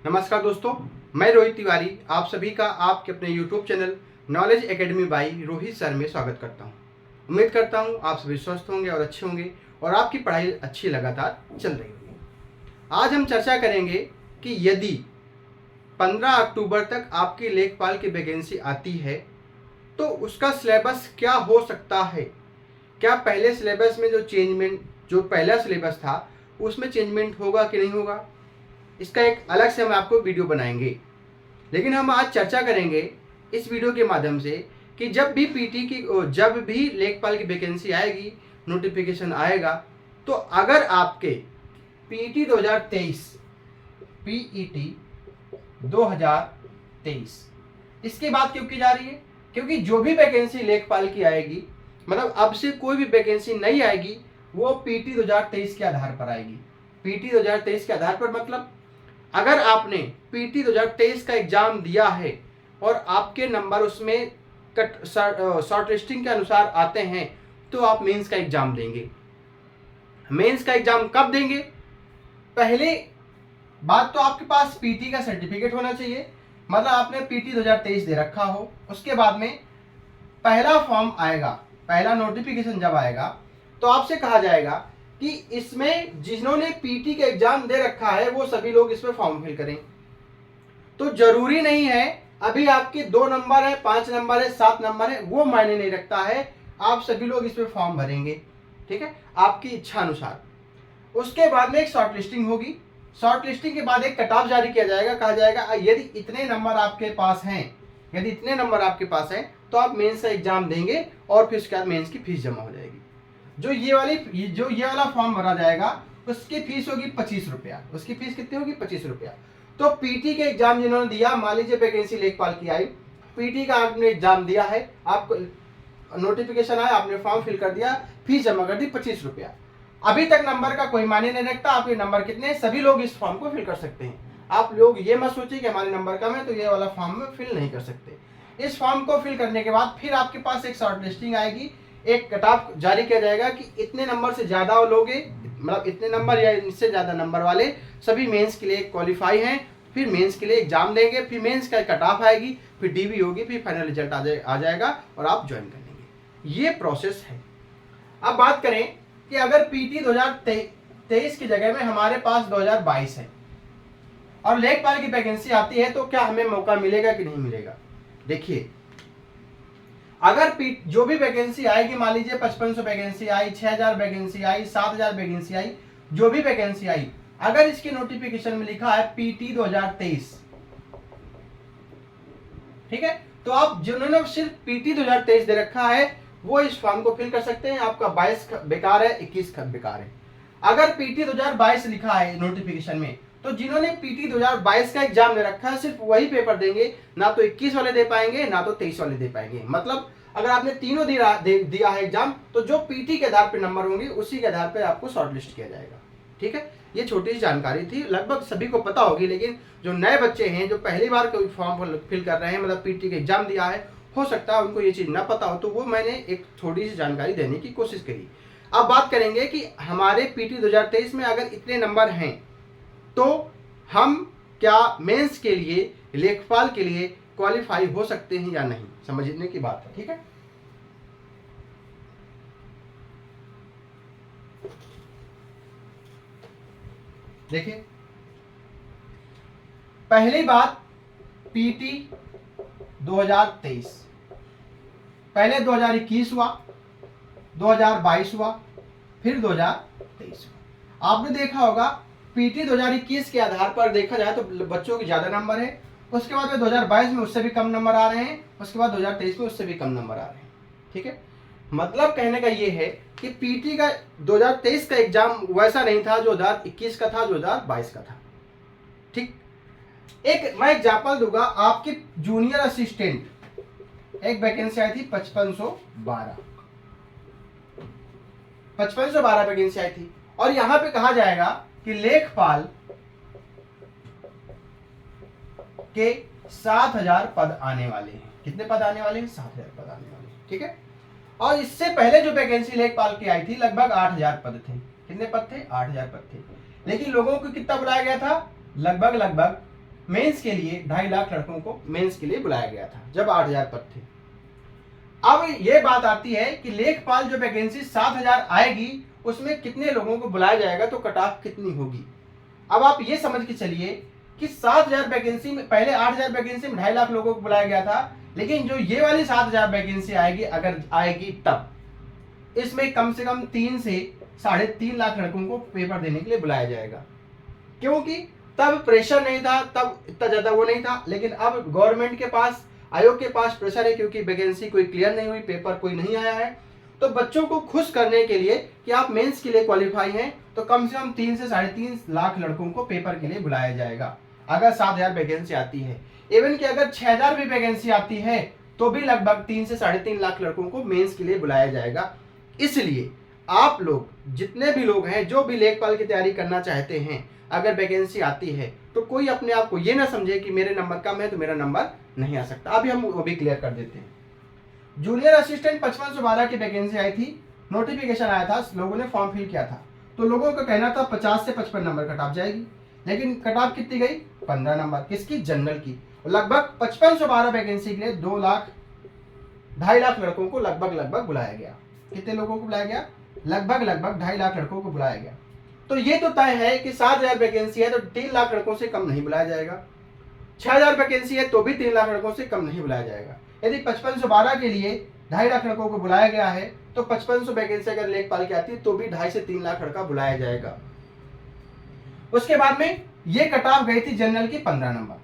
नमस्कार दोस्तों, मैं रोहित तिवारी आप सभी का आपके अपने YouTube channel knowledge academy by Rohit sir में स्वागत करता हूं। उम्मीद करता हूं आप सभी स्वस्थ होंगे और अच्छे होंगे और आपकी पढ़ाई अच्छी लगातार चल रही होगी। आज हम चर्चा करेंगे कि यदि 15 अक्टूबर तक आपकी लेखपाल की वैकेंसी आती है तो उसका सिलेबस क्या हो सकता है। क्या पहले सिलेबस में जो पहला सिलेबस था उसमें चेंजमेंट होगा कि नहीं होगा, इसका एक अलग से हम आपको वीडियो बनाएंगे। लेकिन हम आज चर्चा करेंगे इस वीडियो के माध्यम से कि जब भी लेखपाल की वैकेंसी आएगी, नोटिफिकेशन आएगा, तो अगर आपके पीईटी 2023 पीईटी 2023 इसकी बात क्यों की जा रही है, क्योंकि जो भी वैकेंसी लेखपाल की आएगी, मतलब अब से कोई भी वैकेंसी नहीं आएगी, वो पीटी 2023 के आधार पर आएगी। पीटी 2023 के आधार पर मतलब अगर आपने पीटी 2023 का एग्जाम दिया है और आपके नंबर उसमें शॉर्ट लिस्टिंग के अनुसार आते हैं तो आप मेंस का एग्जाम देंगे। मेंस का एग्जाम कब देंगे? पहले बात तो आपके पास पीटी का सर्टिफिकेट होना चाहिए, मतलब आपने पीटी 2023 दे रखा हो। उसके बाद में पहला फॉर्म आएगा, पहला नोटिफिकेशन जब आएगा तो आपसे कहा जाएगा कि इसमें जिन्होंने पीटी का एग्जाम दे रखा है वो सभी लोग इसमें फॉर्म फिल करें। तो जरूरी नहीं है अभी आपके 2 नंबर है, 5 नंबर है, 7 नंबर है, वो मायने नहीं रखता है। आप सभी लोग इसमें फॉर्म भरेंगे, ठीक है, आपकी इच्छा अनुसार। उसके बाद में एक शॉर्ट लिस्टिंग होगी। शॉर्ट लिस्टिंग के बाद एक कट ऑफ जारी किया जाएगा। कहा जाएगा यदि इतने नंबर आपके पास हैं तो आप मेंस का एग्जाम देंगे और फिर उसके बाद मेंस की फीस जमा हो जाएगी। जो ये वाला फॉर्म भरा जाएगा उसकी फीस होगी 25 रुपया। उसकी फीस कितनी होगी? 25 रुपया। तो पीटी के एग्जाम जिन्होंने दिया, मान लीजिए वैकेंसी लेखपाल की आई, पीटी का आपने एग्जाम दिया है, आपको नोटिफिकेशन आया, आपने फॉर्म फिल कर दिया, फीस जमा कर दी 25 रुपया। अभी तक नंबर का कोई मायने नहीं रखता, आपके नंबर कितने, सभी लोग इस फॉर्म को फिल कर सकते हैं। आप लोग ये मत सोचिए कि हमारे नंबर कम है तो ये वाला फॉर्म में फिल नहीं कर सकते। इस फॉर्म को फिल करने के बाद फिर आपके पास एक शॉर्ट लिस्टिंग आएगी, एक कट ऑफ जारी किया जाएगा कि इतने नंबर से ज्यादा लोगे, मतलब इतने नंबर या इससे ज्यादा नंबर वाले सभी मेंस के लिए क्वालिफाई हैं, फिर मेंस के लिए एग्जाम देंगे, फिर मेंस का कट ऑफ आएगी, फिर डीबी होगी, फिर फाइनल रिजल्ट आ जाएगा और आप ज्वाइन कर लेंगे। ये प्रोसेस है। अब बात करें कि अगर पीटी 2023 की जगह में हमारे पास 2022 है और लेखपाल की वैकेंसी आती है तो क्या हमें मौका मिलेगा कि नहीं मिलेगा? देखिए, अगर जो भी वैकेंसी आएगी, मान लीजिए 5500 वैकेंसी आई, 6000 वैकेंसी आई, 7000 वैकेंसी आई, जो भी वैकेंसी आई, अगर इसके नोटिफिकेशन में लिखा है पीटी 2023, ठीक है, तो आप जिन्होंने सिर्फ पीटी 2023 दे रखा है वो इस फॉर्म को फिल कर सकते हैं। आपका 22 बेकार है, 21 बेकार है। अगर पीटी 2022 लिखा है नोटिफिकेशन में तो जिन्होंने पीटी 2022 का एग्जाम दे रखा है सिर्फ वही पेपर देंगे, ना तो 21 वाले दे पाएंगे ना तो 23 वाले दे पाएंगे। मतलब अगर आपने तीनों दिया है एग्जाम तो जो पीटी के आधार पर नंबर होंगे उसी के आधार पर आपको शॉर्टलिस्ट किया जाएगा। ठीक है, ये छोटी सी जानकारी थी, लगभग सभी को पता होगी, लेकिन जो नए बच्चे हैं जो पहली बार कोई फॉर्म फिल कर रहे हैं, मतलब पीटी का एग्जाम दिया है, हो सकता है उनको ये चीज़ ना पता हो, तो वो मैंने एक थोड़ी सी जानकारी देने की कोशिश करी। अब बात करेंगे कि हमारे पीटी 2023 में अगर इतने नंबर हैं तो हम क्या मेंस के लिए, लेखपाल के लिए क्वालिफाई हो सकते हैं या नहीं, समझने की बात है। ठीक है, देखिए, पहली बात पीटी 2023, पहले 2021 हुआ, 2022 हुआ, फिर 2023 हुआ। आपने देखा होगा पीटी 2021 के आधार पर देखा जाए तो बच्चों के ज्यादा नंबर है, उसके बाद में 2022 में उससे भी कम नंबर आ रहे हैं, उसके बाद 2023 में उससे भी कम नंबर आ रहे हैं। ठीक है, मतलब कहने का ये है कि पीटी का 2023 का एग्जाम वैसा नहीं था जो 2021 का था, जो 2022 का था। ठीक, एक मैं एग्जांपल दूंगा, आपकी जूनियर असिस्टेंट एक वैकेंसी आई थी 5512 वैकेंसी आई थी, और यहां पे कहा जाएगा कि लेखपाल के 7000 पद आने वाले हैं। कितने पद आने वाले हैं? 7000 पद आने वाले हैं। ठीक है, और इससे पहले जो वैकेंसी लेखपाल की आई थी लगभग 8000 पद थे। कितने पद थे? 8000 पद थे। लेकिन लोगों को कितना बुलाया गया था? लगभग मेंस के लिए 2.5 लाख लड़कों को मेंस के लिए बुलाया गया था जब 8,000 पद थे। अब ये बात आती है कि लेखपाल जो वैकेंसी 7,000 आएगी उसमें कितने लोगों को बुलाया जाएगा, तो कट ऑफ कितनी होगी। अब आप ये समझ के चलिए कि 7,000 वैकेंसी में, पहले 8,000 वैकेंसी में 2.5 लाख लोगों को बुलाया गया था, लेकिन जो ये वाली 7,000 वैकेंसी आएगी, अगर आएगी तब इसमें कम से कम 3 से 3.5 लाख लड़कों को पेपर देने के लिए बुलाया जाएगा, क्योंकि तब प्रेशर नहीं था, तब इतना ज्यादा वो नहीं था। लेकिन अब गवर्नमेंट के पास, आयोग के पास प्रेशर है, क्योंकि वैकेंसी कोई क्लियर नहीं हुई, पेपर कोई नहीं आया है। तो बच्चों को खुश करने के लिए कि आप मेंस के लिए क्वालिफाई हैं, तो कम से कम 3 से 3.5 लाख लड़कों को पेपर के लिए बुलाया जाएगा अगर 7,000 वैकेंसी आती है। इवन कि अगर 6,000 भी वैकेंसी आती है तो भी लगभग 3 से 3.5 लाख लड़कों को मेंस के लिए बुलाया जाएगा। इसलिए आप लोग, जितने भी लोग हैं जो भी लेखपाल की तैयारी करना चाहते हैं, अगर वैकेंसी आती है तो कोई अपने आप को ये ना समझे कि मेरे नंबर कम है तो मेरा नंबर नहीं आ सकता। अभी हम वो भी क्लियर कर देते हैं। जूनियर असिस्टेंट 5512 की वैकेंसी आई थी, नोटिफिकेशन आया था, लोगों ने फॉर्म फिल किया था, तो लोगों का कहना था 50 से 55 नंबर कट ऑफ जाएगी, लेकिन कट ऑफ कितनी गई, 15 नंबर। किसकी, जनरल की। लगभग 5512 वैकेंसी के लिए 2.5 लाख लड़कों को लगभग बुलाया गया। कितने लोगों को बुलाया गया, लगभग 2.5 लाख लड़कों को बुलाया गया। तो ये तो तय है कि 7,000 वैकेंसी है तो 3 लाख लड़कों से कम नहीं बुलाया जाएगा, 6,000 वैकेंसी है तो भी 3 लाख लड़कों से कम नहीं बुलाया जाएगा। यदि 5512 के लिए 2.5 लाख लड़कों को बुलाया गया है तो 5500 वैकेंसी अगर लेखपाल की आती है तो भी 2.5 से 3 लाख लड़का बुलाया जाएगा। उसके बाद में ये कट ऑफ गई थी जनरल की 15 नंबर,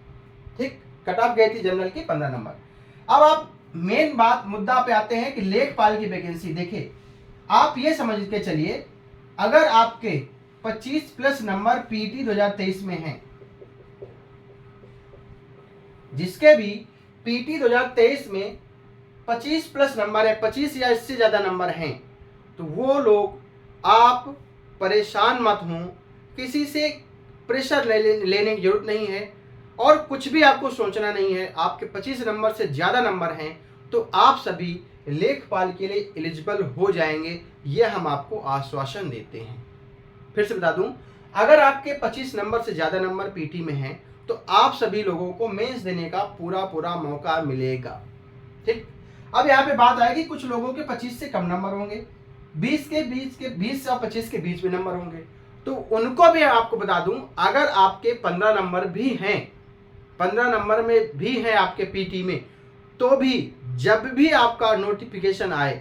ठीक, कट ऑफ गई थी जनरल की 15 नंबर। अब आप मेन बात, मुद्दा पे आते हैं कि लेखपाल की वैकेंसी। देखिए, आप ये समझ के चलिए, अगर आपके 25 प्लस नंबर पीटी 2023 में हैं, जिसके भी पीटी 2023 में 25 प्लस नंबर है, 25 या इससे ज्यादा नंबर हैं, तो वो लोग, आप परेशान मत हों, किसी से प्रेशर लेने की जरूरत नहीं है और कुछ भी आपको सोचना नहीं है। आपके 25 नंबर से ज्यादा नंबर हैं तो आप सभी लेखपाल के लिए एलिजिबल हो जाएंगे, ये हम आपको आश्वासन देते हैं। फिर से बता दूं, अगर आपके 25 नंबर से ज्यादा नंबर पीटी में हैं तो आप सभी लोगों को मेंस देने का पूरा मौका मिलेगा, ठीक। अब यहाँ पे बात आएगी, कुछ लोगों के 25 से कम नंबर होंगे, 20 और 25 के बीच में नंबर होंगे, तो उनको भी आपको बता दूं, अगर आपके 15 नंबर भी हैं, 15 नंबर में भी हैं आपके पीटी में, तो भी जब भी आपका नोटिफिकेशन आए,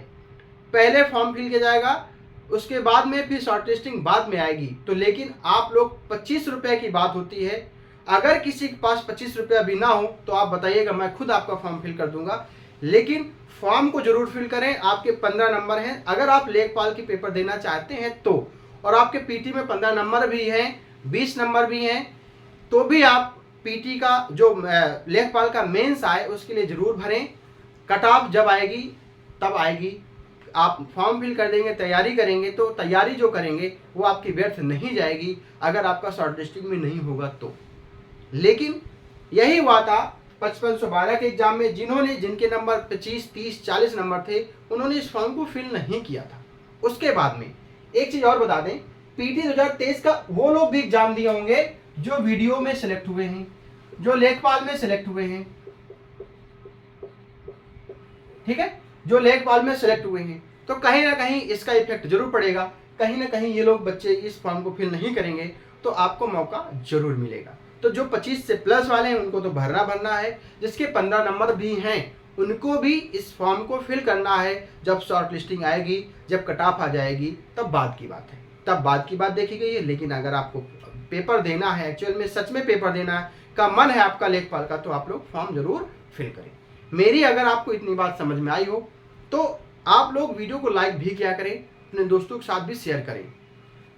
पहले फॉर्म फिल किया जाएगा, उसके बाद में फिर शॉर्ट लिस्टिंग बाद में आएगी। तो लेकिन आप लोग 25 रुपए की बात होती है, अगर किसी के पास 25 रुपया भी ना हो तो आप बताइएगा, मैं खुद आपका फॉर्म फिल कर दूंगा, लेकिन फॉर्म को जरूर फिल करें। आपके 15 नंबर हैं, अगर आप लेखपाल की पेपर देना चाहते हैं तो, और आपके पीटी में 15 नंबर भी हैं, 20 नंबर भी हैं, तो भी आप पीटी का जो लेखपाल का मेंस आए उसके लिए जरूर भरें। कट ऑफ जब आएगी तब आएगी, आप फॉर्म फिल कर देंगे, तैयारी करेंगे, तो तैयारी जो करेंगे वो आपकी व्यर्थ नहीं जाएगी अगर आपका शॉर्ट लिस्टिंग में नहीं होगा तो। लेकिन यही हुआ था 5512 के एग्जाम में, जिनके नंबर 25, 30, 40 नंबर थे, उन्होंने इस फॉर्म को फिल नहीं किया था। उसके बाद में एक चीज और बता दें, पीटी 2023 का वो लोग भी एग्जाम दिए होंगे जो वीडियो में सिलेक्ट हुए हैं, जो लेखपाल में सिलेक्ट हुए हैं, ठीक है, जो लेखपाल में सिलेक्ट हुए हैं, तो कहीं ना कहीं इसका इफेक्ट जरूर पड़ेगा। कहीं ना कहीं ये लोग बच्चे इस फॉर्म को फिल नहीं करेंगे तो आपको मौका जरूर मिलेगा। तो जो 25 से प्लस वाले हैं उनको तो भरना है, जिसके 15 नंबर भी हैं उनको भी इस फॉर्म को फिल करना है। जब शॉर्ट लिस्टिंग आएगी, जब कट ऑफ आ जाएगी, तब बाद की बात है, तब बाद की बात देखी गई है। लेकिन अगर आपको पेपर देना है, एक्चुअल में सच में पेपर देना का मन है आपका लेखपाल का, तो आप लोग फॉर्म जरूर फिल करें। मेरी अगर आपको इतनी बात समझ में आई हो तो आप लोग वीडियो को लाइक भी किया करें, अपने दोस्तों के साथ भी शेयर करें।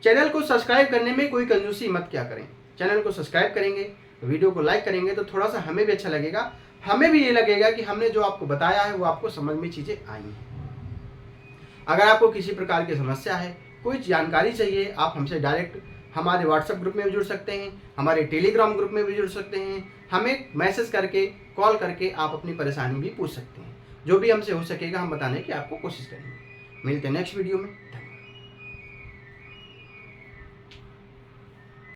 चैनल को सब्सक्राइब करने में कोई कंजूसी मत क्या करें। चैनल को सब्सक्राइब करेंगे, वीडियो को लाइक करेंगे तो थोड़ा सा हमें भी अच्छा लगेगा, हमें भी ये लगेगा कि हमने जो आपको बताया है वो आपको समझ में चीज़ें आई हैं। अगर आपको किसी प्रकार की समस्या है, कोई जानकारी चाहिए, आप हमसे डायरेक्ट हमारे व्हाट्सएप ग्रुप में भी जुड़ सकते हैं, हमारे टेलीग्राम ग्रुप में भी जुड़ सकते हैं, हमें मैसेज करके, कॉल करके आप अपनी परेशानी भी पूछ सकते हैं। जो भी हमसे हो सकेगा हम बताने की आपको कोशिश करेंगे। मिलते हैं नेक्स्ट वीडियो में।